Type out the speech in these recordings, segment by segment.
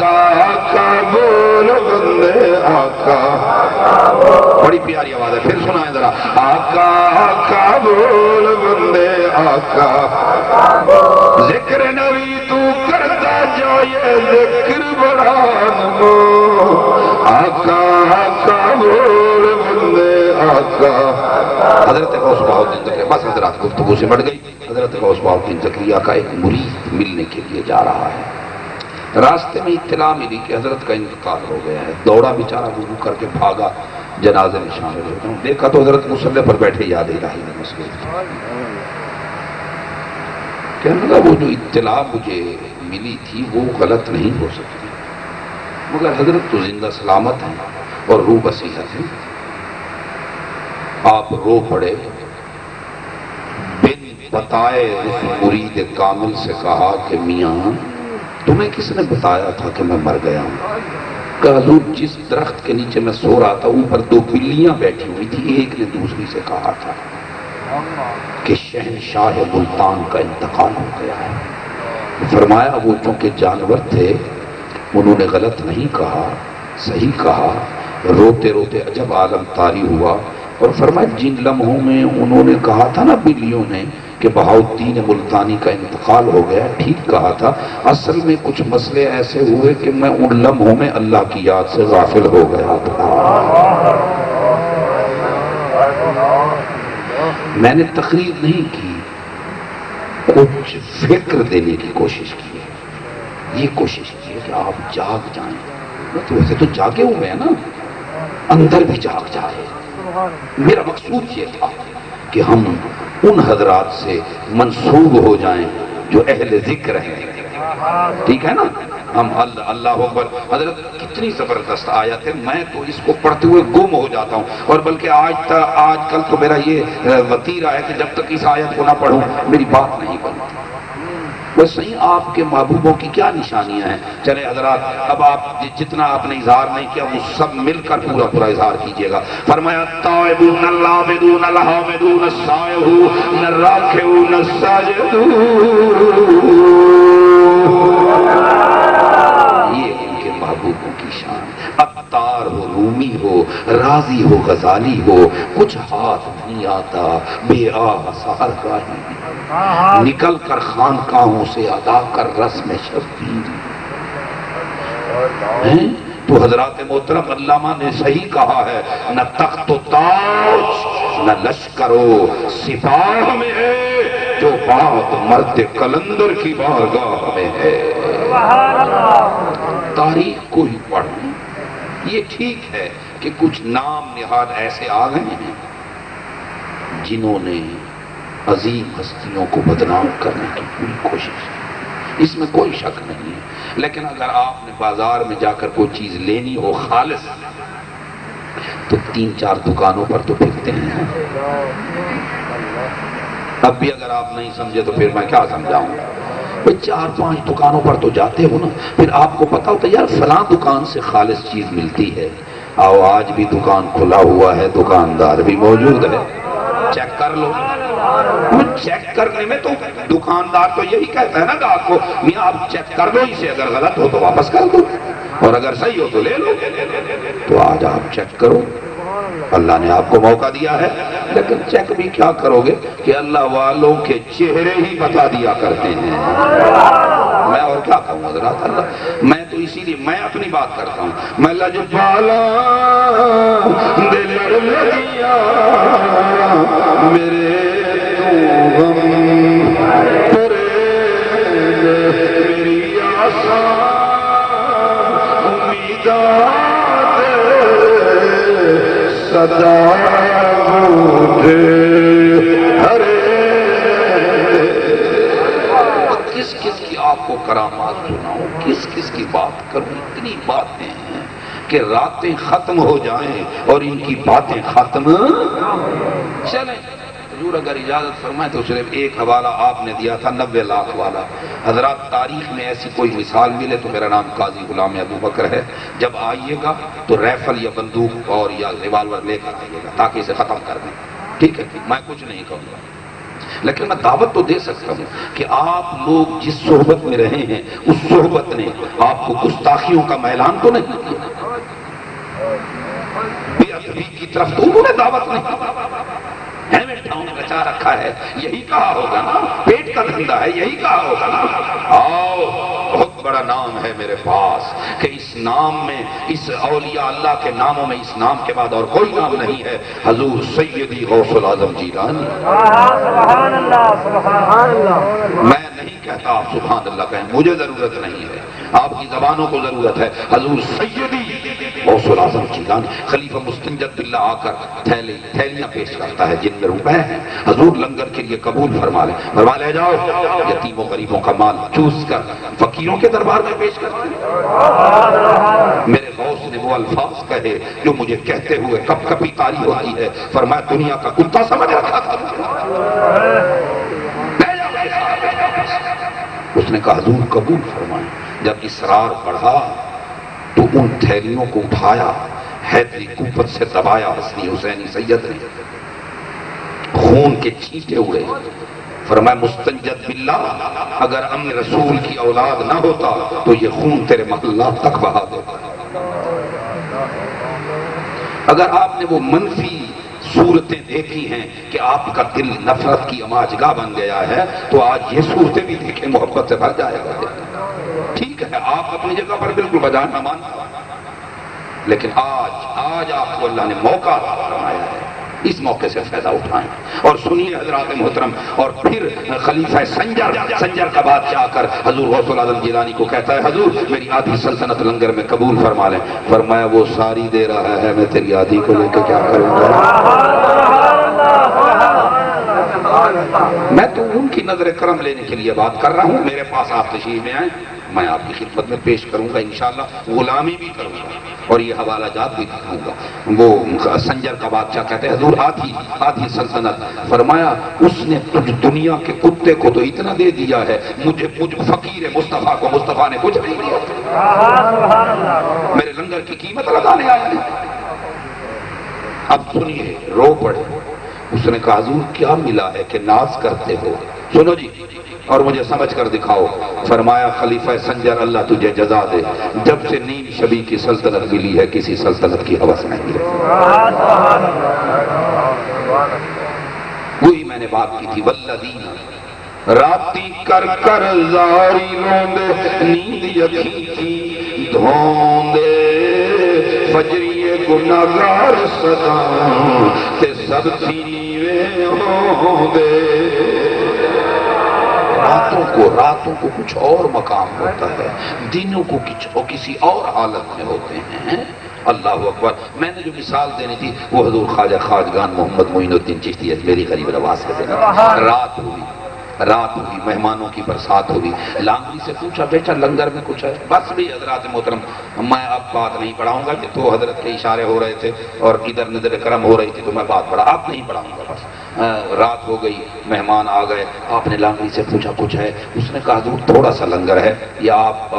آقا آقا بول بندے آقا، بڑی پیاری آواز ہے، پھر سنائیں ذرا، آقا آقا بول بندے آقا، ذکر نبی تو کرتا جا یہ ذکر بڑا نمو، آقا آقا بول بندے آقا۔ حضرت غوث بہاؤ الدین زکریا، بس حضرات گفتگو سے بڑھ گئی، حضرت غوث بہاؤ الدین زکریا کا ایک مرید ملنے کے لیے جا رہا ہے، راستے میں اطلاع ملی کہ حضرت کا انتقال ہو گیا ہے، دوڑا بیچارہ وضو کر کے بھاگا جنازے میں شامل ہو گیا، دیکھا تو حضرت مصلی پر بیٹھے یاد الہی میں مسجد، کہنے لگا وہ جو اطلاع مجھے ملی تھی وہ غلط نہیں ہو سکتی، مگر حضرت تو زندہ سلامت ہیں اور روح بصیحت ہے۔ آپ رو پڑے، بن بتائے اس مرید کامل سے کہا کہ میاں تمہیں کس نے بتایا تھا کہ میں مر گیا ہوں؟ کہ حضور جس درخت کے نیچے میں سو رہا تھا اوپر دو بلیاں بیٹھی ہوئی تھی، ایک نے دوسری سے کہا تھا کہ شہنشاہ ملتان کا انتقال ہو گیا ہے۔ فرمایا وہ چونکہ جانور تھے انہوں نے غلط نہیں کہا، صحیح کہا، روتے روتے عجب عالم طاری ہوا، اور فرمایا جن لمحوں میں انہوں نے کہا تھا نا بلیوں نے کہ بہاؤ الدین ملتانی کا انتقال ہو گیا، ٹھیک کہا تھا، اصل میں کچھ مسئلے ایسے ہوئے کہ میں ان لمحوں میں اللہ کی یاد سے غافل ہو گیا تھا، میں نے تقریر نہیں کی، کچھ فکر دینے کی کوشش کی ہے، یہ کوشش کی ہے کہ آپ جاگ جائیں، تو ویسے تو جاگے ہوئے ہیں نا، اندر بھی جاگ جائے۔ میرا مقصود یہ تھا کہ ہم ان حضرات سے منسوب ہو جائیں جو اہل ذکر ہیں، ٹھیک ہے نا، ہم اللہ اکبر۔ حضرت کتنی زبردست آیت ہے، میں تو اس کو پڑھتے ہوئے گم ہو جاتا ہوں، اور بلکہ آج کل تو میرا یہ وتیرہ ہے کہ جب تک اس آیت کو نہ پڑھوں میری بات نہیں بنتی۔ وہ صحیح آپ کے محبوبوں کی کیا نشانیاں ہیں؟ چلے حضرات اب آپ جتنا آپ نے اظہار نہیں کیا وہ سب مل کر پورا پورا اظہار کیجئے گا۔ فرمایا تائبون العابدون الحامدون السائحون الراکعون الساجدون، یہ ان کے محبوبوں کی شان ہے۔ عطار ہو، رومی ہو، راضی ہو، غزالی ہو، کچھ ہاتھ نہیں آتا بے آہ سحرگاہی، نکل کر خانقاہوں سے ادا کر رسم شبیر ہیں۔ تو حضرات محترم علامہ نے صحیح کہا ہے، نہ تخت و تاج نہ لشکر و سپاہ میں ہے جو بات مرد قلندر کی بارگاہ میں ہے۔ تاریخ کو ہی پڑھیں، یہ ٹھیک ہے کہ کچھ نام نہاد ایسے آ گئے ہیں جنہوں نے عظیم ہستیوں کو بدنام کرنے کی پوری کوشش کی، اس میں کوئی شک نہیں ہے، لیکن اگر آپ نے بازار میں جا کر کوئی چیز لینی ہو خالص تو 3-4 دکانوں پر تو پھرتے ہیں، اب بھی اگر آپ نہیں سمجھے تو پھر میں کیا سمجھاؤں، 4-5 دکانوں پر تو جاتے ہو نا، پھر آپ کو پتا ہوتا ہے یار فلاں دکان سے خالص چیز ملتی ہے، آؤ آج بھی دکان کھلا ہوا ہے، دکاندار بھی موجود ہے، چیک کر لو۔ چیک کرنے میں تو دکاندار تو یہی کہتا ہے نا کہ آپ کو میاں آپ چیک کر لو اسے، اگر غلط ہو تو واپس کر دو اور اگر صحیح ہو تو لے لو۔ تو آج آپ چیک کرو، اللہ نے آپ کو موقع دیا ہے، لیکن چیک بھی کیا کرو گے کہ اللہ والوں کے چہرے ہی بتا دیا کرتے ہیں، میں اور کیا کہوں حضرات، اللہ میں تو اسی لیے میں اپنی بات کرتا ہوں، میں لجپالا دل لگیا میرے تو غم پرے میری آسا امیدات صدا اٹھے ہرے، کس کس کی آپ کو کرامات سناؤں، کس کس کی بات کروں، اتنی باتیں ہیں کہ راتیں ختم ہو جائیں اور ان کی باتیں ختم چلیں۔ حضور اگر اجازت فرمائے تو صرف ایک حوالہ آپ نے دیا تھا 90 لاکھ والا، حضرات تاریخ میں ایسی کوئی مثال ملے تو میرا نام قاضی غلام ابو بکر ہے، جب آئیے گا تو ریفل یا بندوق اور یا ریوالور لے کر آئیے گا تاکہ اسے ختم کر دیں، ٹھیک ہے، میں کچھ نہیں کہوں گا۔ لیکن میں دعوت تو دے سکتا ہوں کہ آپ لوگ جس صحبت میں رہے ہیں اس صحبت نے آپ کو گستاخیوں کا میلان تو نہیں کیا، بے ادبی کی طرف تو انہوں نے دعوت نہیں، ٹھاؤں بچا رکھا ہے، یہی کہا ہوگا نا، پیٹ کا دھندا ہے، یہی کہا ہوگا نا، آؤ بہت بڑا نام ہے میرے پاس کہ اس نام میں، اس اولیاء اللہ کے ناموں میں اس نام کے بعد اور کوئی نام نہیں ہے، حضور سیدی غوث العظم جیلانی۔ سبحان اللہ، سبحان اللہ۔ میں نہیں کہتا آپ سبحان اللہ کہیں، مجھے ضرورت نہیں ہے، آپ کی زبانوں کو ضرورت ہے، حضور سیدی غوث العظم جیلانی۔ خلیفہ مستنجد باللہ آ کر تھیلیاں پیش کرتا ہے جن میں روپے ہیں، حضور لنگر کے لیے قبول فرما لے جاؤ، یتیموں غریبوں کا مال چوس کر فقیروں کے دربار میں پیش کرتے ہیں۔ میرے غوث نے وہ الفاظ کہے جو مجھے کہتے ہوئے کب کبھی طاری ہوتی ہے، فرمایا دنیا کا کتا سمجھ رکھا تھا۔ اس نے کہا حضور قبول فرمائیں۔ جب اسرار بڑھا تو ان تھیلیوں کو اٹھایا، حیدری قوت سے دبایا حسنی حسینی سید نے، خون کے چھینٹے اڑے۔ فرمایا مستنجد باللہ اگر ہم رسول کی اولاد نہ ہوتا تو یہ خون تیرے محلات تک بہا دیتا۔ اگر آپ نے وہ منفی صورتیں دیکھی ہیں کہ آپ کا دل نفرت کی اماجگاہ بن گیا ہے تو آج یہ صورتیں بھی دیکھیں، محبت سے بھر جائے گا۔ ٹھیک ہے آپ اپنی جگہ پر بالکل بجا نہ مانتا، لیکن آج آپ کو اللہ نے موقع فرمایا ہے، اس موقع سے فائدہ اٹھائیں اور سنیے حضرات محترم۔ اور پھر خلیفہ سنجر کا بادشاہ کر حضور غوث العظم جیلانی کو کہتا ہے حضور میری آدھی سلطنت لنگر میں قبول فرما لیں۔ فرمایا وہ ساری دے رہا ہے، میں تیری آدھی کو لے کے کیا کروں گا؟ میں تو ان کی نظر کرم لینے کے لیے بات کر رہا ہوں، میرے پاس آپ تشریف میں آئیں، میں آپ کی خدمت میں پیش کروں گا انشاءاللہ، غلامی بھی کروں گا اور یہ حوالہ جات بھی دکھاؤں گا۔ وہ سنجر کا بادشاہ کہتے ہیں حضور آدھی سلطنت۔ فرمایا اس نے تجھ دنیا کے کتے کو تو اتنا دے دیا ہے، مجھ فقیر مصطفیٰ کو مصطفیٰ نے کچھ نہیں دیا، میرے لنگر کی قیمت لگانے آیا ہے۔ اب سنیے، رو پڑے۔ اس نے کہا حضور کیا ملا ہے کہ ناز کرتے ہو؟ سنو جی اور مجھے سمجھ کر دکھاؤ۔ فرمایا خلیفہ سنجر اللہ تجھے جزا دے، جب سے نیم شبی کی سلطنت ملی ہے کسی سلطنت کی حوث نہیں ہے۔ وہی میں نے بات کی تھی، والذین راتی کر کر زاری روندے نیند یقین کی دھوندے فجری گناہگار صدا تے سب تیوے ہوندے۔ راتوں کو کچھ اور مقام ہوتا ہے، دنوں کو کسی اور حالت میں ہوتے ہیں۔ اللہ اکبر۔ میں نے جو مثال دینی تھی وہ حضور خواجہ خواجگان محمد معین الدین چشتی اجمیری غریب نواز کے دینا۔ رات ہوئی، مہمانوں کی برسات ہوئی، لانگری سے پوچھا بیٹا لنگر میں کچھ ہے؟ بس بھی حضرات محترم میں اب بات نہیں پڑھاؤں گا کہ تو حضرت کے اشارے ہو رہے تھے اور ادھر نظر کرم ہو رہی تھی تو میں بات پڑھا، اب نہیں پڑھاؤں گا۔ بس رات ہو گئی، مہمان آ گئے، آپ نے لانگری سے پوچھا کچھ ہے؟ اس نے کہا حضور تھوڑا سا لنگر ہے، یا آپ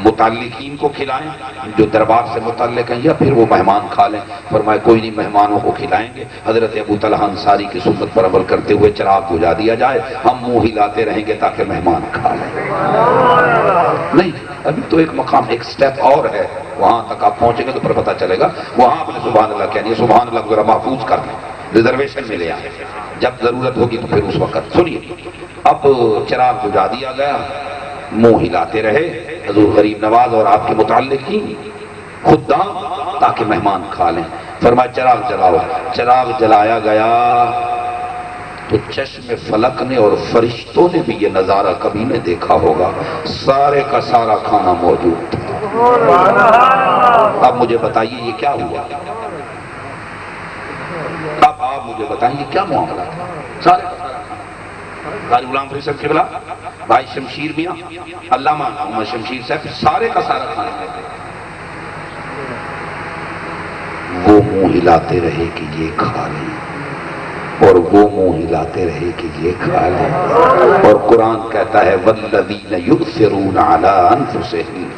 متعلقین کو کھلائیں جو دربار سے متعلق ہیں، یا پھر وہ مہمان کھا لیں۔ فرمایا کوئی نہیں، مہمانوں کو کھلائیں گے۔ حضرت ابو طلحہ انصاری کی سنت پر عمل کرتے ہوئے چراغ بجھا دیا جائے، ہم منہ ہلاتے رہیں گے تاکہ مہمان کھا لیں۔ نہیں، ابھی تو ایک مقام، ایک سٹیپ اور ہے، وہاں تک آپ پہنچیں گے تو پھر پتہ چلے گا۔ وہاں آپ نے سبحان اللہ کہنی ہے، سبحان اللہ ذرا محفوظ کر لیں، ریزرویشن میں لے آئیں، جب ضرورت ہوگی تو پھر اس وقت۔ سنیے، اب چراغ بجھا دیا گیا، منہ ہلاتے رہے حضور غریب نواز اور آپ کے متعلقین خدام تاکہ مہمان کھا لیں۔ فرمایا چراغ جلاؤ۔ چراغ جلایا گیا تو چشم فلک نے اور فرشتوں نے بھی یہ نظارہ کبھی نہیں دیکھا ہوگا، سارے کا سارا کھانا موجود تھا۔ اب مجھے بتائیے یہ کیا ہوا؟ اب آپ مجھے بتائیں یہ کیا معاملہ تھا؟ سارے قاری غلام فرید صاحب قبلہ، بھائی شمشیر میاں، علامہ محمد شمشیر صاحب، سارے کا سارا کھانا کھاتے ہیں۔ وہ منہ ہلاتے رہے کہ یہ کھا لیں، اور وہ منہ ہلاتے رہے کہ یہ کھا لیں، اور قرآن کہتا ہے والذین یؤثرون علی انفسہم۔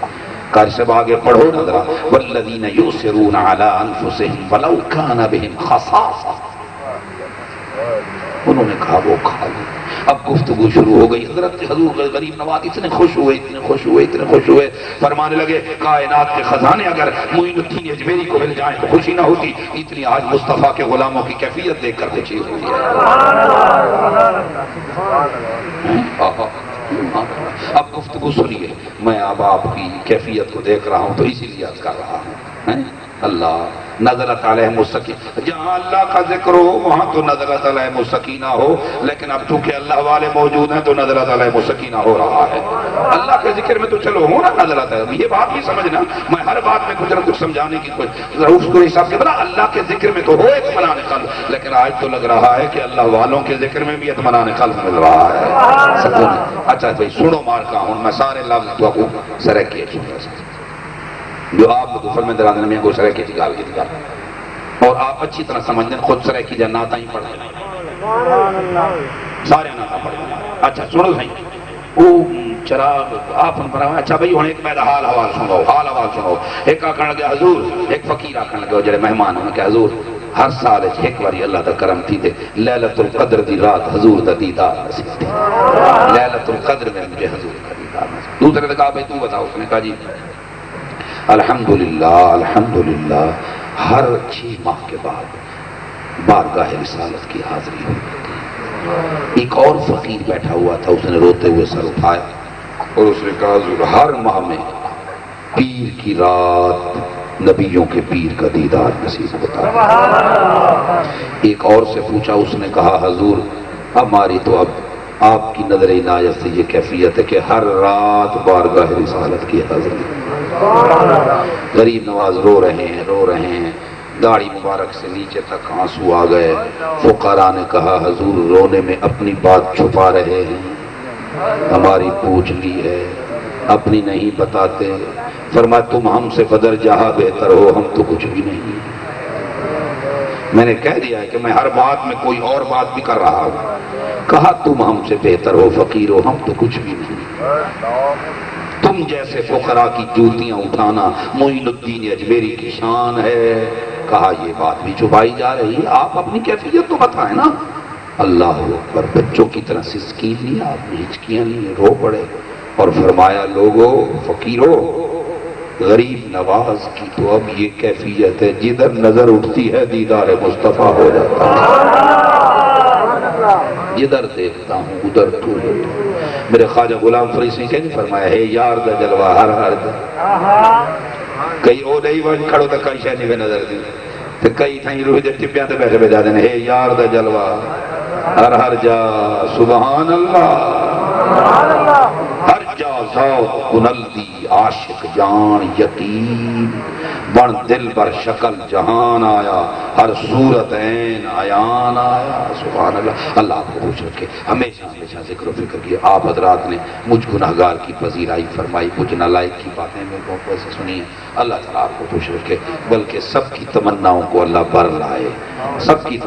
قاری صاحب آگے پڑھو نا ذرا، والذین یؤثرون علی انفسہم ولو کان بہم خصاصہ۔ انہوں نے کہا وہ کھا لو۔ اب گفتگو شروع ہو گئی، حضرت حضور غریب نواز اتنے خوش ہوئے، فرمانے لگے کائنات کے خزانے اگر معین الدین اجمیری کو مل جائیں تو خوشی نہ ہوتی، اتنی آج مصطفیٰ کے غلاموں کی کیفیت دیکھ کر خوشی ہوتی ہے۔ اب گفتگو سنیے، میں اب آپ کی کیفیت کو دیکھ رہا ہوں تو اسی لیے عرض کر رہا ہوں۔ اللہ نزلت علیہم السکینہ، جہاں اللہ کا ذکر ہو وہاں تو نزلت علیہم السکینہ ہو، لیکن اب چونکہ اللہ والے موجود ہیں تو نزلت علیہم السکینہ ہو رہا ہے۔ اللہ کے ذکر میں تو چلو ہو نا نزلت ہے، یہ بات بھی سمجھنا، میں ہر بات میں کچھ نہ کچھ سمجھانے کی کوشش اس کو حساب سے بنا، اللہ کے ذکر میں تو ہو اطمینان قلب، لیکن آج تو لگ رہا ہے کہ اللہ والوں کے ذکر میں بھی اطمینان قلب مل رہا ہے، سکون۔ اچھا بھائی سنو مار کا ہوں، میں سارے لفظ تو کو سرے کیے جو آپ دوپہر میں درازن میں کو سرے کی گال کی گال، اور آپ اچھی طرح سمجھیں خود سرے کی جنات ہی پڑھ لیں، سارے ناتا پڑھ لیں۔ اچھا سنو بھائی وہ چراغ آپ پر اچھا بھائی ہوں ایک میرا حال حوال سنو، ایک آکھن لگے حضور، ایک فقیر آکھن لگے جڑے مہمان ہونے کہ حضور ہر سال ایک باری اللہ دا کرم تھی دے لیلۃ القدر دی رات حضور دا دیدار نصیب تھی، لیلۃ القدر میں مجھے حضور کا دیدار نصیب۔ دوسرے نے کہا بھائی تو بتاؤ، اس نے کہا جی الحمدللہ ہر 6 ماہ کے بعد بارگاہ رسالت کی حاضری ہوئی۔ ایک اور فقیر بیٹھا ہوا تھا، اس نے روتے ہوئے سر اٹھایا اور اس نے کہا حضور ہر ماہ میں پیر کی رات نبیوں کے پیر کا دیدار نصیب ہوتا ہے۔ ایک اور سے پوچھا، اس نے کہا حضور ہماری تو اب آپ کی نظر عنایت سے یہ کیفیت ہے کہ ہر رات بارگاہ رسالت کی حاضری۔ غریب نواز رو رہے ہیں، داڑھی مبارک سے نیچے تک آنسو آ گئے۔ فقراء نے کہا حضور رونے میں اپنی بات چھپا رہے ہیں، ہماری پوچھ لی ہے اپنی نہیں بتاتے۔ فرمایا تم ہم سے بدر جہاں بہتر ہو، ہم تو کچھ بھی نہیں۔ میں نے کہہ دیا ہے کہ میں ہر بات میں کوئی اور بات بھی کر رہا ہوں، کہا تم ہم سے بہتر ہو فقیر ہو، ہم تو کچھ بھی نہیں۔ تم جیسے فقراء کی جوتیاں اٹھانا معین الدین اجمیری کی شان ہے۔ کہا یہ بات بھی چھپائی جا رہی ہے، آپ اپنی کیفیت تو بتائیں نا۔ اللہ اکبر، بچوں کی طرح سسکی لی، آپ نے ہچکیاں لی، رو پڑے اور فرمایا لوگو فقیرو غریب نواز کی تو اب یہ کیفیت ہے جدھر نظر اٹھتی ہے دیدار مصطفیٰ ہو جاتا ہے، جدھر دیکھتا ہوں ادھر تو میرے خواجہ غلام فرید سنگھ نے فرمایا ہے یار دا جلوہ ہر دا کئی او نہیں ون کھڑو تا کئی شہ نہیں نظر دی تو کئی تھائیں روح دے ٹپیاں تے بیٹھے بیٹھا دینے ہے یار دا جلوہ ہر جا سبحان اللہ، ہر جا ذوق کنل دی عاشق جان یقین بن دل بر شکل جہان آیا، ہر صورت عین عیان آیا۔ سبحان اللہ۔ اللہ آپ کو خوش رکھے، ہمیشہ ذکر و فکر کیے۔ آپ حضرات نے مجھ گناہگار کی پذیرائی فرمائی، کچھ نالائق کی باتیں میں بہت ویسے سنی ہیں۔ اللہ تعالیٰ آپ کو خوش رکھے، بلکہ سب کی تمناؤں کو اللہ بر لائے، سب کی